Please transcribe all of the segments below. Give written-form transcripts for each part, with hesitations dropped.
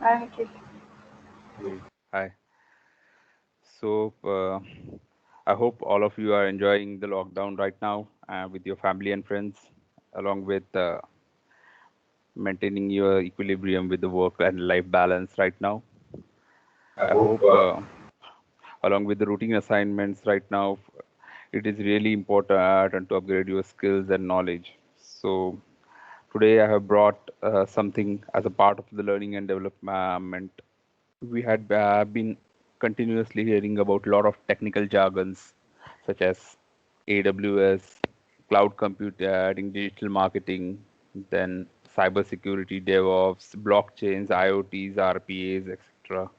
Hi, Nikhil. Hey, hi. So, I hope all of you are enjoying the lockdown right now with your family and friends, along with maintaining your equilibrium with the work and life balance right now. I I hope hope, along with the routine assignments right now, it is really important to upgrade your skills and knowledge. So, today I have brought something as a part of the learning and development. We had been continuously hearing about a lot of technical jargons such as AWS, cloud computing, digital marketing, then cybersecurity, DevOps, blockchains, IoTs, RPAs, etc.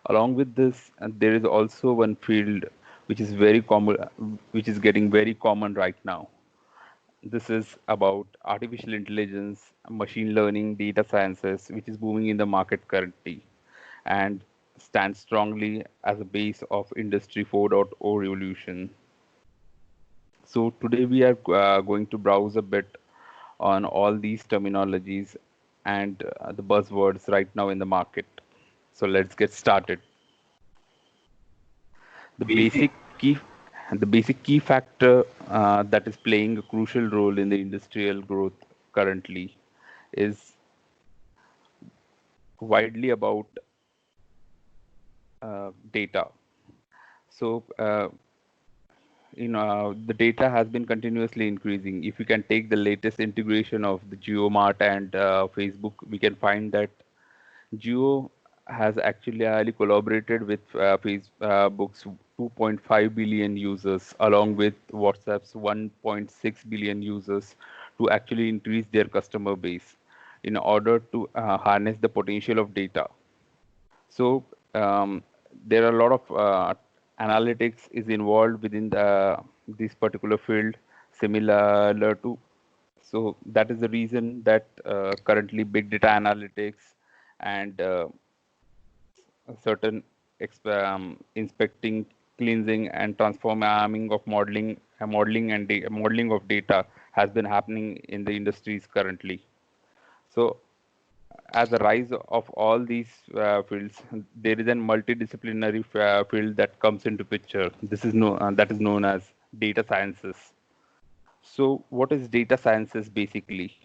Along with this, there is also one field which is very common, which is getting very common right now. This is about artificial intelligence, machine learning, data sciences, which is booming in the market currently and stands strongly as a base of Industry 4.0 revolution. So today we are going to browse a bit on all these terminologies and the buzzwords right now in the market. So let's get started. The basic. basic key the basic key factor that is playing a crucial role in the industrial growth currently is widely about data. So, the data has been continuously increasing. If you can take the latest integration of the GeoMart and Facebook, we can find that Geo has actually collaborated with Facebook's 2.5 billion users, along with WhatsApp's 1.6 billion users, to actually increase their customer base in order to harness the potential of data. So there are a lot of analytics is involved within this particular field, similar to. So that is the reason that currently big data analytics and certain inspecting, cleansing, and transforming of modeling of data has been happening in the industries currently. So as a rise of all these fields, there is a multidisciplinary field that comes into picture. This is that is known as data sciences. So, what is data sciences basically?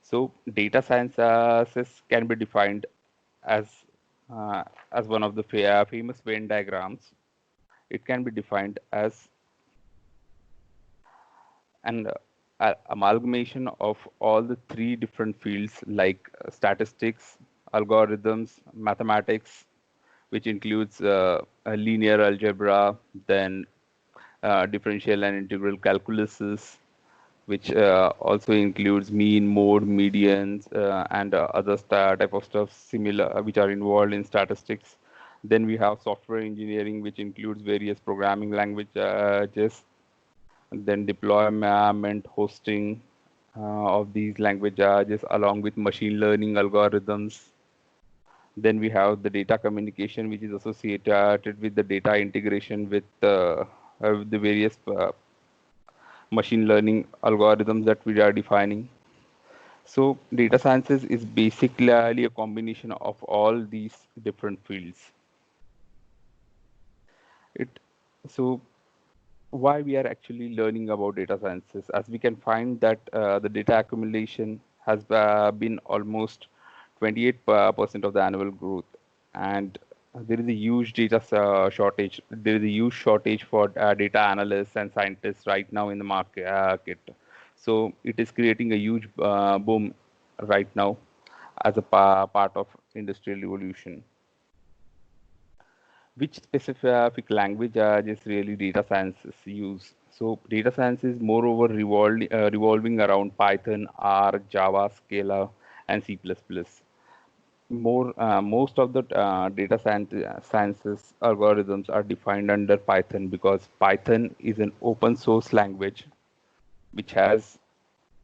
So, data sciences can be defined as as one of the famous Venn diagrams. It can be defined as an amalgamation of all the three different fields like statistics, algorithms, mathematics, which includes linear algebra, then differential and integral calculuses, which also includes mean, mode, medians, and other type of stuff similar which are involved in statistics. Then we have software engineering, which includes various programming languages, then deployment, hosting of these languages, along with machine learning algorithms. Then we have the data communication, which is associated with the data integration with the various machine learning algorithms that we are defining. So data sciences is basically a combination of all these different fields. It so why we are actually learning about data sciences, as we can find that the data accumulation has been almost 28% of the annual growth, and there is a huge data shortage. There is a huge shortage for data analysts and scientists right now in the market. So it is creating a huge boom right now as a part of industrial revolution. Which specific language is really data sciences use? So data science is moreover revolving around Python, R, Java, Scala, and C++. Most of the sciences algorithms are defined under Python because Python is an open source language which has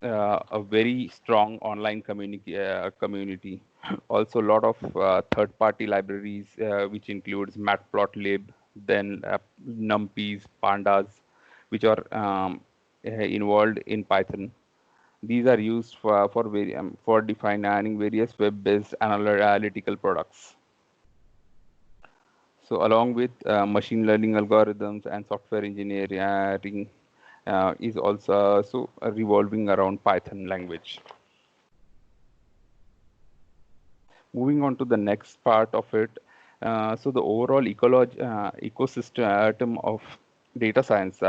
a very strong online community. Also, a lot of third-party libraries, which includes Matplotlib, then NumPys, Pandas, which are involved in Python. These are used for defining various web-based analytical products. So, along with machine learning algorithms and software engineering, is also revolving around Python language. Moving on to the next part of it, so the overall ecosystem of data science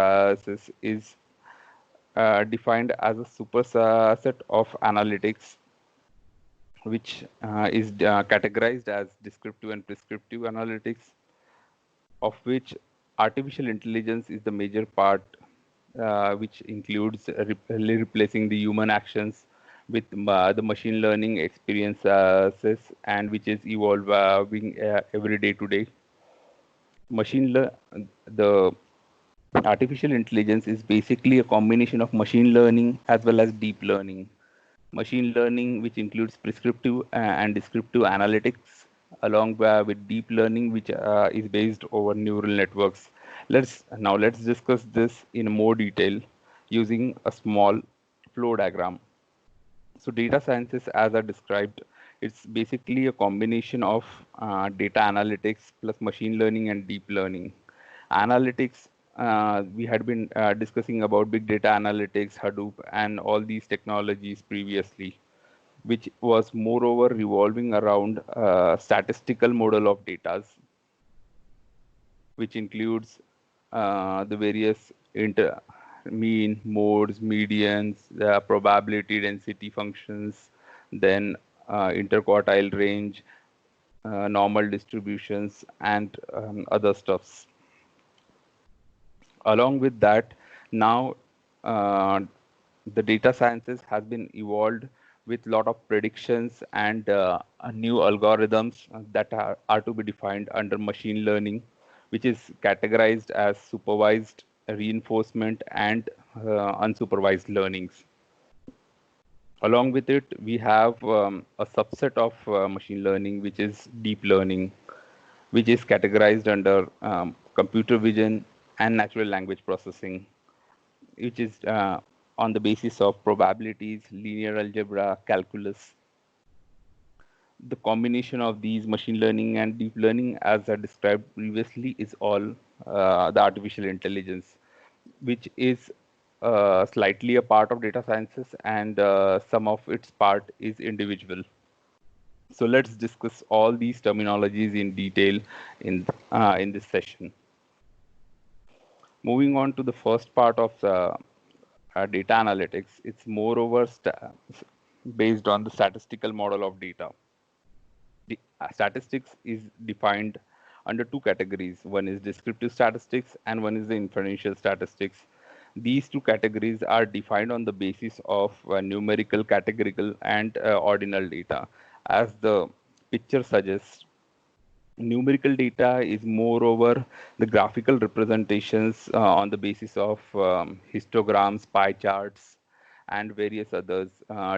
is defined as a superset of analytics, which is categorized as descriptive and prescriptive analytics, of which artificial intelligence is the major part, which includes replacing the human actions with the machine learning experiences, and which is evolving every day to day. The artificial intelligence is basically a combination of machine learning as well as deep learning. Machine learning, which includes prescriptive and descriptive analytics, along with deep learning, which is based over neural networks. Let's discuss this in more detail using a small flow diagram. So data sciences, as I described, it's basically a combination of data analytics plus machine learning and deep learning. Analytics, we had been discussing about big data analytics, Hadoop, and all these technologies previously, which was moreover revolving around statistical model of data, which includes the various mean, modes, medians, probability density functions, then interquartile range, normal distributions, and other stuffs. Along with that, now uh, the data sciences has been evolved with a lot of predictions and new algorithms that are to be defined under machine learning, which is categorized as supervised reinforcement and unsupervised learnings. Along with it, we have a subset of machine learning, which is deep learning, which is categorized under computer vision and natural language processing, which is on the basis of probabilities, linear algebra, calculus. The combination of these machine learning and deep learning, as I described previously, is all the artificial intelligence, which is slightly a part of data sciences, and some of its part is individual. So let's discuss all these terminologies in detail in this session. Moving on to the first part of data analytics, it's moreover based on the statistical model of data. Statistics is defined under two categories. One is descriptive statistics and one is the inferential statistics. These two categories are defined on the basis of numerical, categorical, and ordinal data. As the picture suggests, numerical data is moreover the graphical representations on the basis of histograms, pie charts, and various others,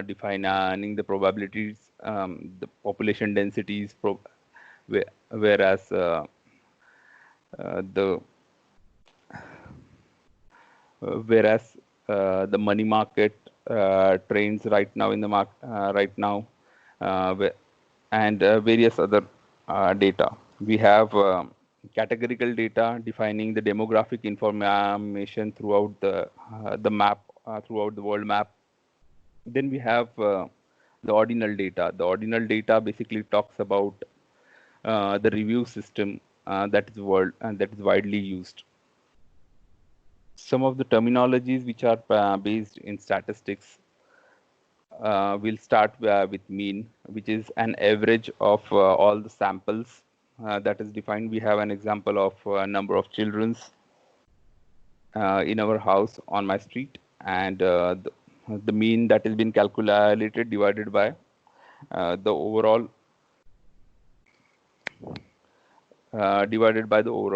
defining the probabilities, the population densities, whereas the whereas the money market trends right now in the market right now, and various other data. We have categorical data defining the demographic information throughout the map, throughout the world map. Then we have the ordinal data. The ordinal data basically talks about the review system that is widely used. Some of the terminologies which are based in statistics, we'll start with mean, which is an average of all the samples that is defined. We have an example of number of children's in our house on my street, and the mean that has been calculated divided by the overall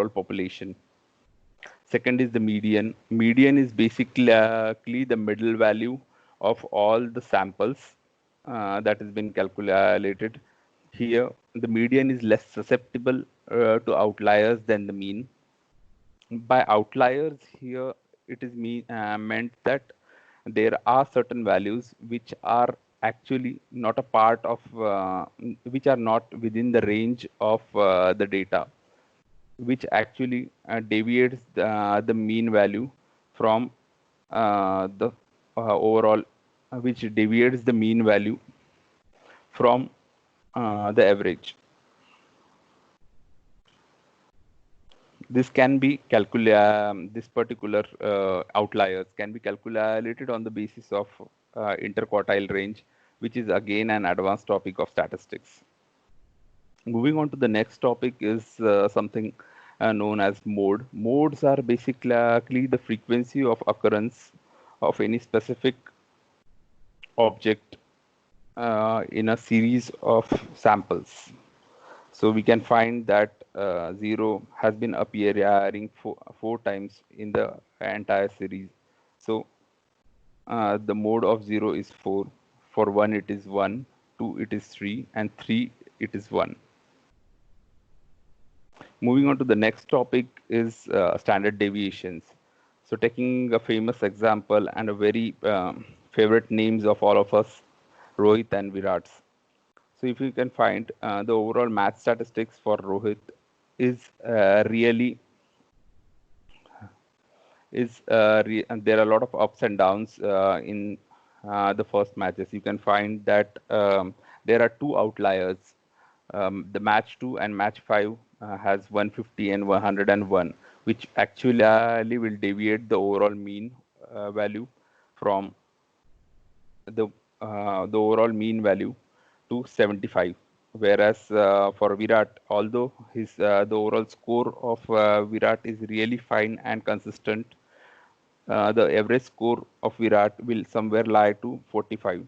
population. Second is the median. Median is basically the middle value of all the samples that has been calculated. Here, the median is less susceptible to outliers than the mean. By outliers here, it is meant that there are certain values which are actually not a part of, which are not within the range of the data, which actually deviates the mean value from the overall, which deviates the mean value from the average. This can be this particular outliers can be calculated on the basis of interquartile range, which is again an advanced topic of statistics. Moving on to the next topic is something known as mode. Modes are basically the frequency of occurrence of any specific object in a series of samples. So we can find that 0 has been appearing four times in the entire series. So the mode of 0 is 4. For 1 it is 1, 2 it is 3, and 3 it is 1. Moving on to the next topic is standard deviations. So taking a famous example and a very favorite names of all of us, Rohit and Virat. So if you can find the overall math statistics for Rohit is really and there are a lot of ups and downs in the first matches. You can find that there are two outliers. The match 2 and match 5 has 150 and 101, which actually will deviate the overall mean value from the overall mean value to 75. Whereas for Virat, although his the overall score of Virat is really fine and consistent, the average score of Virat will somewhere lie to 45,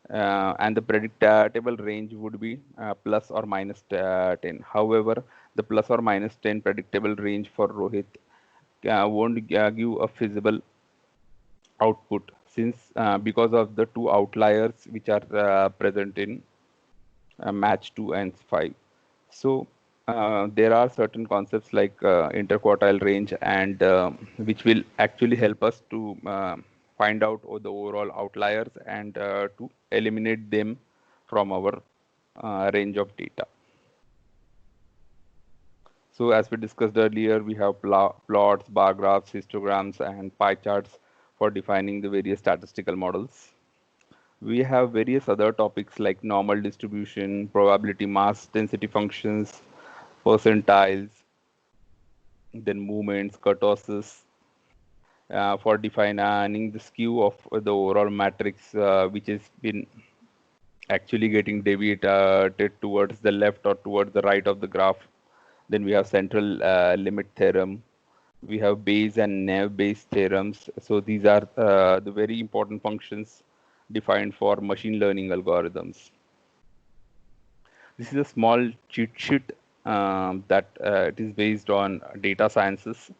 and the predictable range would be plus or minus 10. However, the plus or minus 10 predictable range for Rohit won't give a feasible output, since because of the two outliers which are present in match 2 and 5. So there are certain concepts like interquartile range, and which will actually help us to find out the overall outliers and to eliminate them from our range of data. So as we discussed earlier, we have plots, bar graphs, histograms, and pie charts for defining the various statistical models. We have various other topics like normal distribution, probability mass density functions, percentiles, then movements, kurtosis, for defining the skew of the overall matrix, which has been actually getting deviated towards the left or towards the right of the graph. Then we have central limit theorem. We have Bayes and Neve-Bayes theorems. So these are the very important functions defined for machine learning algorithms. This is a small cheat sheet that it is based on DataSciences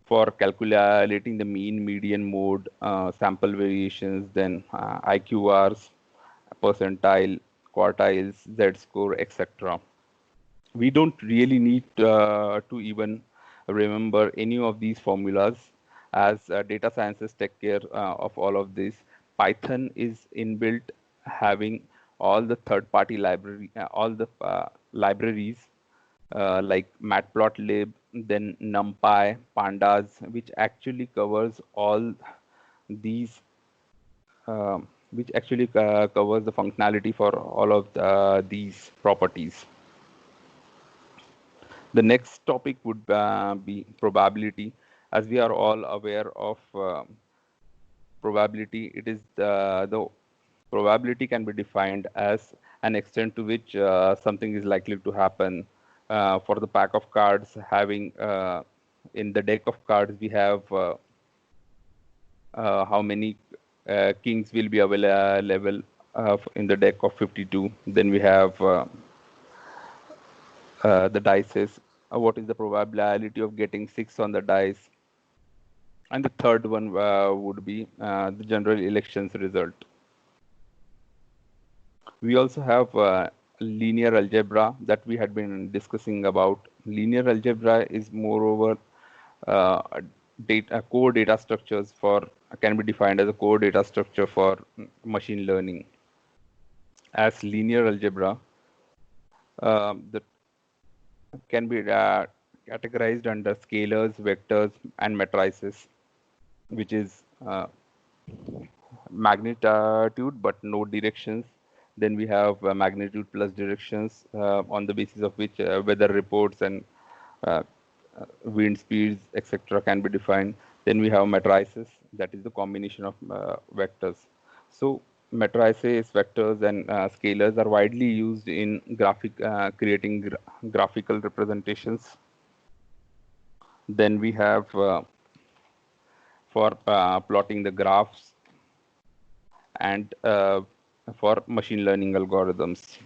for calculating the mean, median, mode, sample variations, then IQRs, percentile, quartiles, z-score, etc. We don't really need to even remember any of these formulas, as data sciences take care of all of this. Python is inbuilt, having all the third-party library, all the libraries like matplotlib, then numpy, pandas, which actually covers all these, which actually covers the functionality for all of these properties. The next topic would be probability. As we are all aware of probability, it is the probability can be defined as an extent to which something is likely to happen. For the pack of cards, having in the deck of cards, we have how many kings will be available in the deck of 52. Then we have the dices. What is the probability of getting 6 on the dice? And the third one would be the general elections result. We also have linear algebra that we had been discussing about. Linear algebra is moreover core data structures for can be defined as a core data structure for machine learning. As linear algebra, that can be categorized under scalars, vectors, and matrices, which is magnitude but no directions. Then we have magnitude plus directions, on the basis of which weather reports and uh, wind speeds, etc., can be defined. Then we have matrices, that is the combination of vectors. So matrices, vectors, and scalars are widely used in creating graphical representations. Then we have for plotting the graphs and for machine learning algorithms.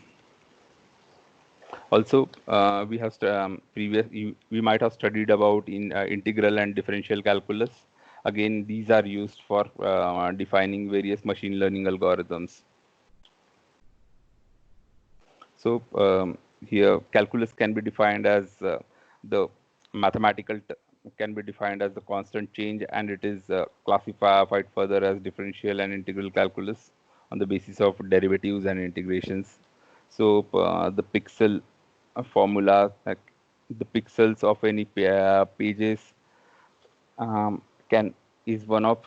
Also, we have we might have studied about in integral and differential calculus. Again, these are used for defining various machine learning algorithms. So here, calculus can be defined as the mathematical can be defined as the constant change, and it is classified further as differential and integral calculus on the basis of derivatives and integrations. So the pixel formula, the pixels of any pages can is one of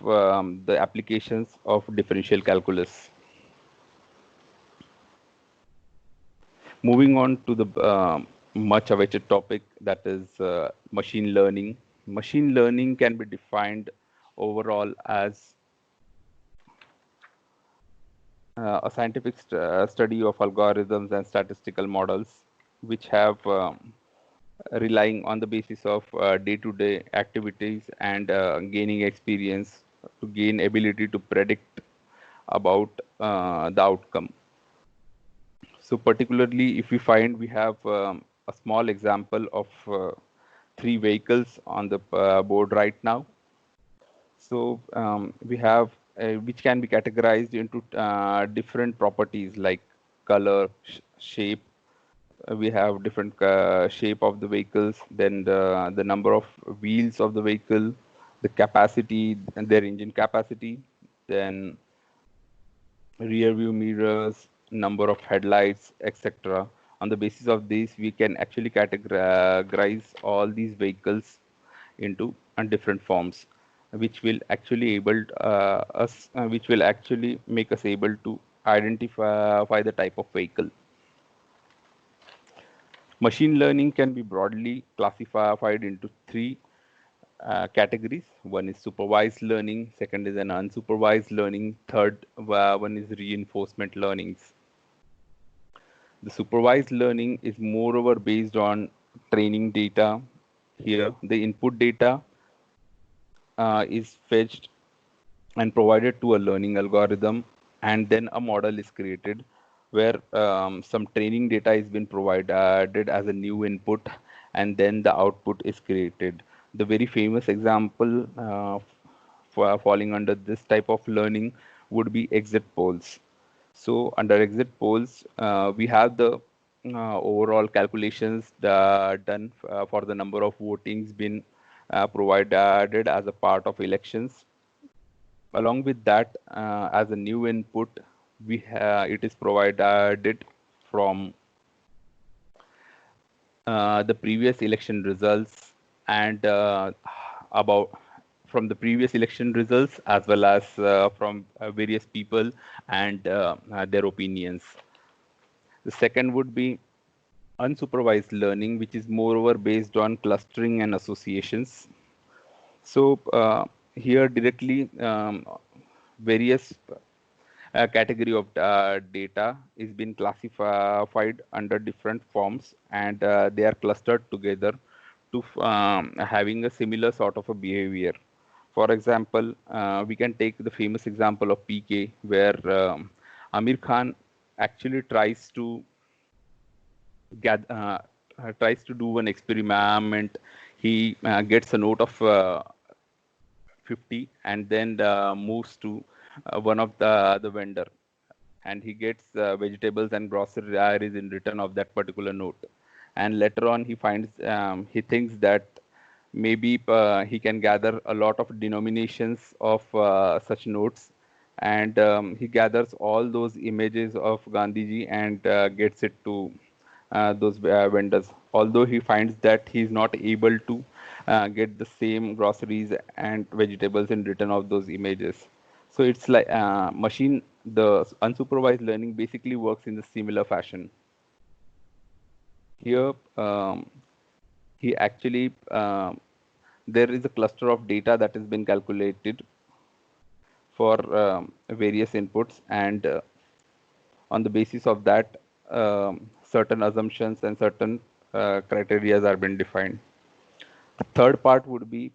the applications of differential calculus. Moving on to the much awaited topic, that is machine learning. Machine learning can be defined overall as a scientific study of algorithms and statistical models which have relying on the basis of day-to-day activities and gaining experience to gain ability to predict about the outcome. So particularly if we find we have a small example of three vehicles on the board right now. So we have which can be categorized into different properties like color, shape. We have different shape of the vehicles, then the number of wheels of the vehicle, the capacity and their engine capacity, then rear view mirrors, number of headlights, etc. On the basis of this, we can actually categorize all these vehicles into different forms, which will actually which will actually make us able to identify the type of vehicle. Machine learning can be broadly classified into three categories. One is supervised learning, second is an unsupervised learning, third one is reinforcement learnings. The supervised learning is moreover based on training data. Here, the input data is fetched and provided to a learning algorithm, and then a model is created where some training data is been provided as a new input, and then the output is created. The very famous example for falling under this type of learning would be exit polls. So under exit polls, we have the overall calculations done for the number of votings been provided as a part of elections. Along with that, as a new input, it is provided from the previous election results and about from the previous election results, as well as from various people and their opinions. The second would be unsupervised learning, which is moreover based on clustering and associations. So here directly various category of data is been classified under different forms, and they are clustered together to having a similar sort of a behavior. For example, we can take the famous example of PK, where Amir Khan actually tries to do an experiment. He gets a note of 50 and then moves to one of the vendor, and he gets vegetables and groceries in return of that particular note. And later on he finds he thinks that maybe he can gather a lot of denominations of such notes, and he gathers all those images of Gandhiji and gets it to those vendors. Although he finds that he is not able to get the same groceries and vegetables in return of those images. So it's like the unsupervised learning basically works in the similar fashion. Here, he actually there is a cluster of data that has been calculated for various inputs, and on the basis of that, certain assumptions and certain criteria are been defined. The third part would be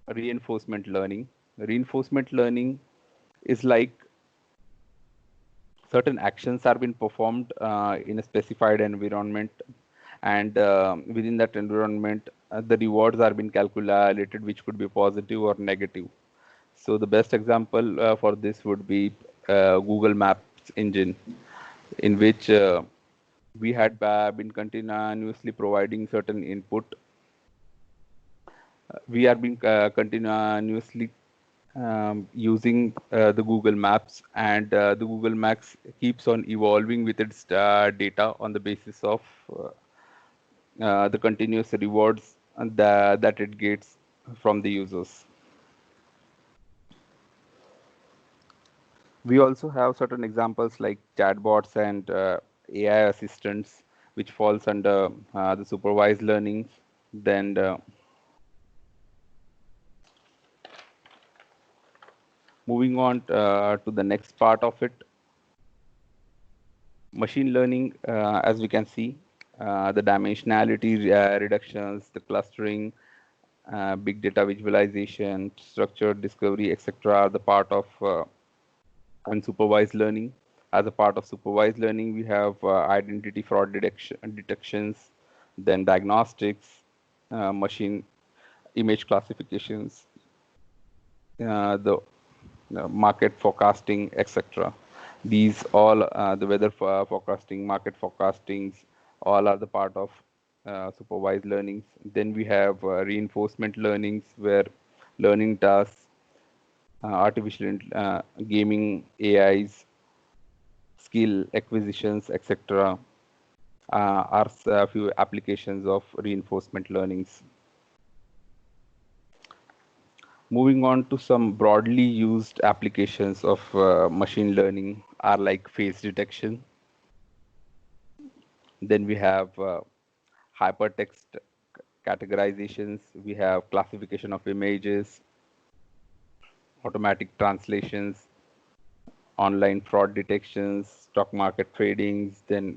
reinforcement learning. Reinforcement learning is like certain actions are being performed in a specified environment, and within that environment, the rewards are being calculated, which could be positive or negative. So the best example for this would be Google Maps engine, in which we had been continuously providing certain input. We are being continuously using the Google Maps, and the Google Maps keeps on evolving with its data on the basis of the continuous rewards and that it gets from the users. We also have certain examples like chatbots and AI assistants, which falls under the supervised learning. Then moving on to the next part of it, machine learning, as we can see, the dimensionality reductions, the clustering, big data visualization, structured discovery, etc., are the part of unsupervised learning. As a part of supervised learning, we have identity fraud detections, then diagnostics, machine image classifications, the market forecasting, etc. These all, the weather forecasting, market forecastings, all are the part of supervised learnings. Then we have reinforcement learnings, where learning tasks, gaming, AIs, skill acquisitions, etc., are a few applications of reinforcement learnings. Moving on to some broadly used applications of machine learning are like face detection. Then we have hypertext categorizations. We have classification of images, automatic translations, online fraud detections, stock market tradings, then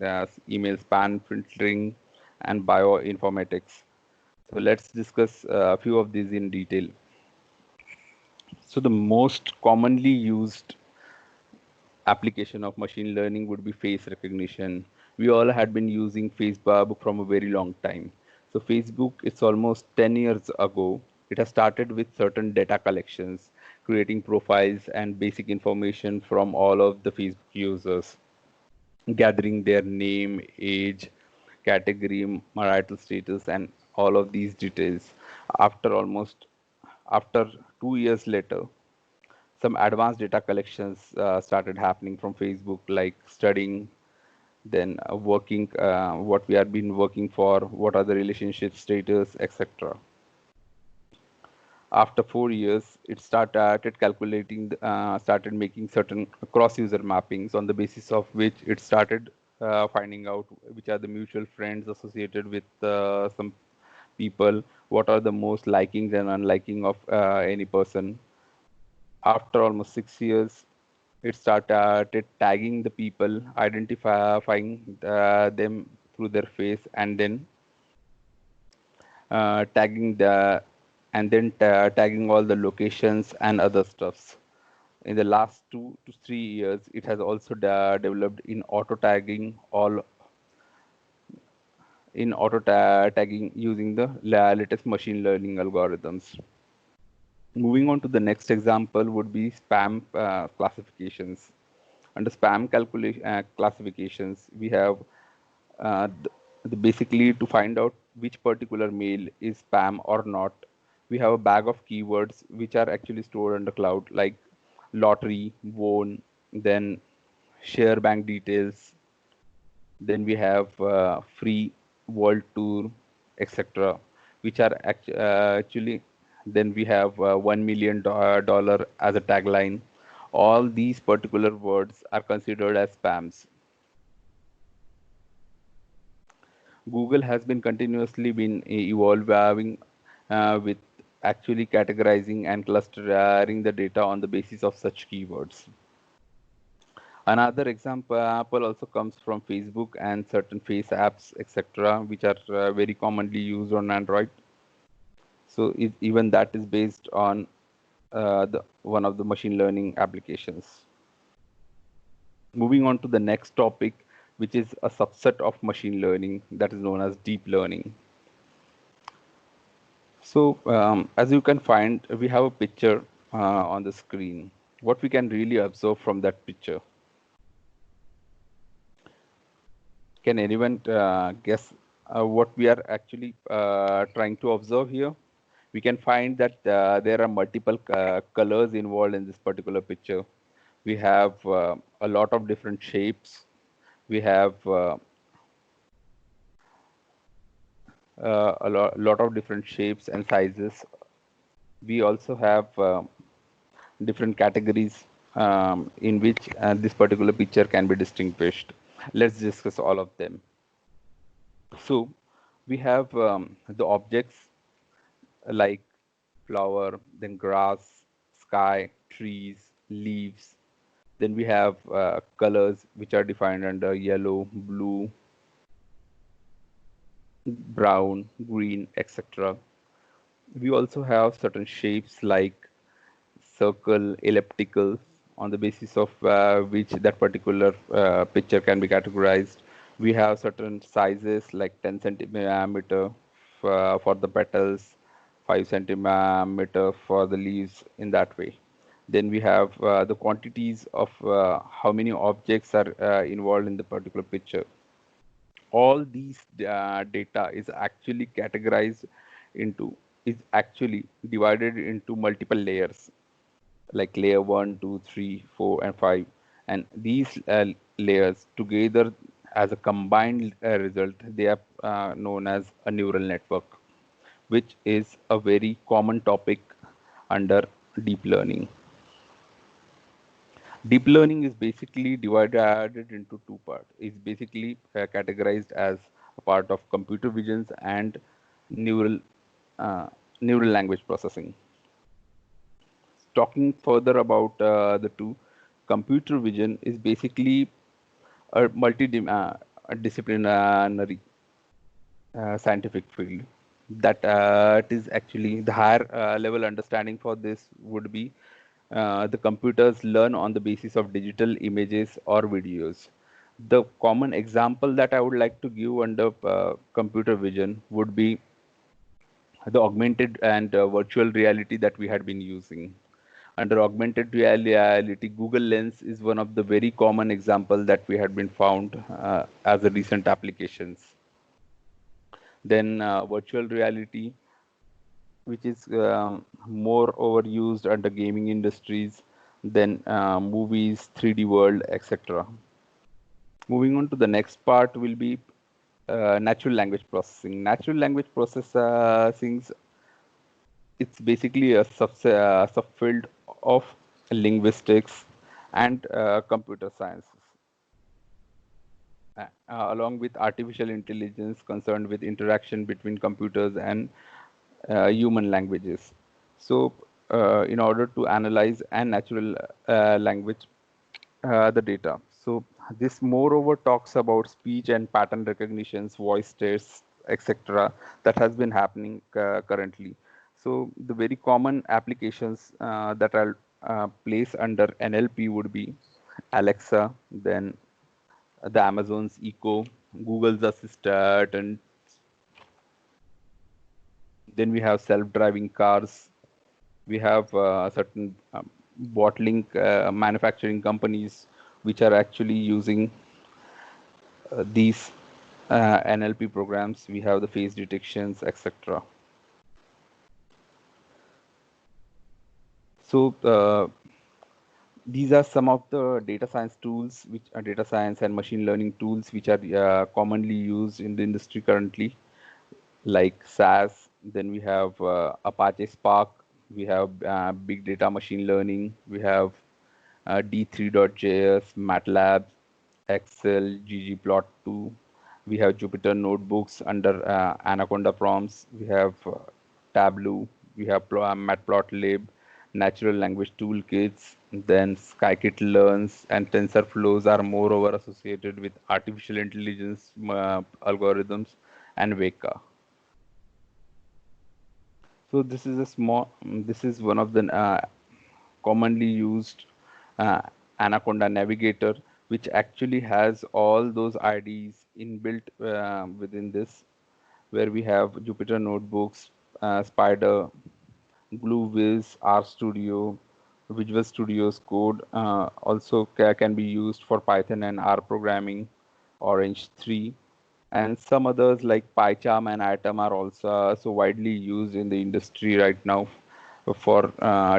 email spam filtering, and bioinformatics. So let's discuss a few of these in detail. So the most commonly used application of machine learning would be face recognition. We all had been using Facebook from a very long time. So Facebook, it's almost 10 years ago. It has started with certain data collections, creating profiles and basic information from all of the Facebook users, gathering their name, age, category, marital status, and all of these details. After 2 years later, some advanced data collections started happening from Facebook, like studying, then working, what we have been working for, what are the relationship status, etc. After 4 years, it started calculating, started making certain cross-user mappings, on the basis of which it started finding out which are the mutual friends associated with some people, what are the most likings and unliking of any person. After almost 6 years, it started tagging the people, identifying them through their face, and then tagging tagging all the locations and other stuffs. In the last 2 to 3 years, it has also developed in tagging using the latest machine learning algorithms. Moving on to the next example would be spam classifications. Under spam classifications, we have basically to find out which particular mail is spam or not. We have a bag of keywords which are actually stored under cloud, like lottery, won, then share bank details, then we have free world tour, etc., which are actually, then we have $1 million as a tagline. All these particular words are considered as spams. Google has been continuously been evolving with actually categorizing and clustering the data on the basis of such keywords. Another example also comes from Facebook and certain face apps, etc., which are very commonly used on Android. So even that is based on the one of the machine learning applications. Moving on to the next topic, which is a subset of machine learning that is known as deep learning. So as you can find, we have a picture on the screen. What we can really observe from that picture? Can anyone guess what we are actually trying to observe here? We can find that there are multiple colors involved in this particular picture. We have a lot of different shapes. We have lot of different shapes and sizes. We also have different categories in which this particular picture can be distinguished. Let's discuss all of them. So we have the objects like flower, then grass, sky, trees, leaves. Then we have colors which are defined under yellow, blue, brown, green, etc. We also have certain shapes like circle, elliptical, on the basis of which that particular picture can be categorized. We have certain sizes like 10 centimeter for the petals, 5 centimeter for the leaves, in that way. Then we have the quantities of how many objects are involved in the particular picture. All these data is actually categorized into, is actually divided into multiple layers, like layer 1, 2, 3, 4, and 5. And these layers together as a combined result, they are known as a neural network, which is a very common topic under deep learning. Deep learning is basically divided into two parts. It's basically categorized as a part of computer visions and neural uh, neural language processing. Talking further about the two, computer vision is basically a multidisciplinary scientific field. That it is actually the higher level understanding for this would be the computers learn on the basis of digital images or videos. The common example that I would like to give under computer vision would be the augmented and virtual reality that we had been using. Under augmented reality, Google Lens is one of the very common example that we had been found as a recent applications. Then virtual reality, which is more overused under gaming industries, then movies, 3D world, etc. Moving on to the next part will be natural language processing. Natural language processing, it's basically a subfield of linguistics and computer sciences, along with artificial intelligence concerned with interaction between computers and human languages. So, in order to analyze and natural language the data. So this moreover talks about speech and pattern recognitions, voice tests, etc., that has been happening currently. So the very common applications that I'll place under NLP would be Alexa, then the Amazon's Echo, Google's Assistant, and then we have self-driving cars. We have certain bottling manufacturing companies which are actually using these. NLP programs, we have the face detections, etc. So these are some of the data science tools, which are data science and machine learning tools, which are commonly used in the industry currently, like SAS. Then we have Apache Spark. We have big data machine learning. We have D3.js, MATLAB, Excel, ggplot2. We have Jupyter notebooks under Anaconda prompts. We have Tableau. We have Matplotlib, natural language toolkits. Then Scikit learns and TensorFlows are moreover associated with artificial intelligence algorithms and Weka. So this is a small. This is one of the commonly used uh, Anaconda Navigator, which actually has all those IDs inbuilt within this, where we have Jupyter Notebooks, Spider, GlueViz, RStudio, Visual Studio's code also can be used for Python and R programming, Orange 3, and some others like PyCharm and Atom are also so widely used in the industry right now for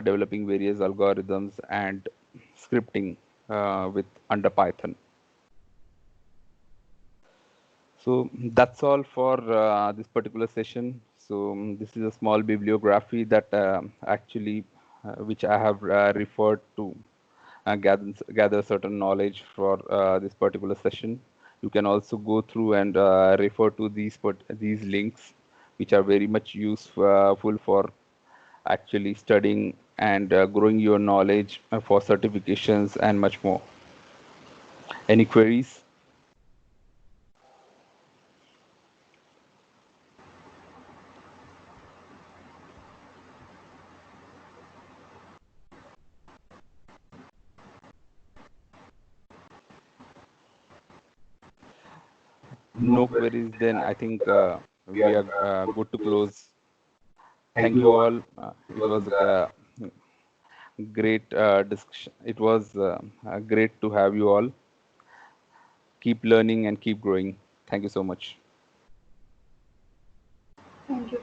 developing various algorithms and scripting with under Python. So that's all for this particular session. So this is a small bibliography that actually which I have referred to gather certain knowledge for this particular session. You can also go through and refer to these links, which are very much useful for actually studying and growing your knowledge for certifications and much more. Any queries? No queries, then I think we are good to close. Thank you all. It was a great discussion. It was great to have you all. Keep learning and keep growing. Thank you so much. Thank you.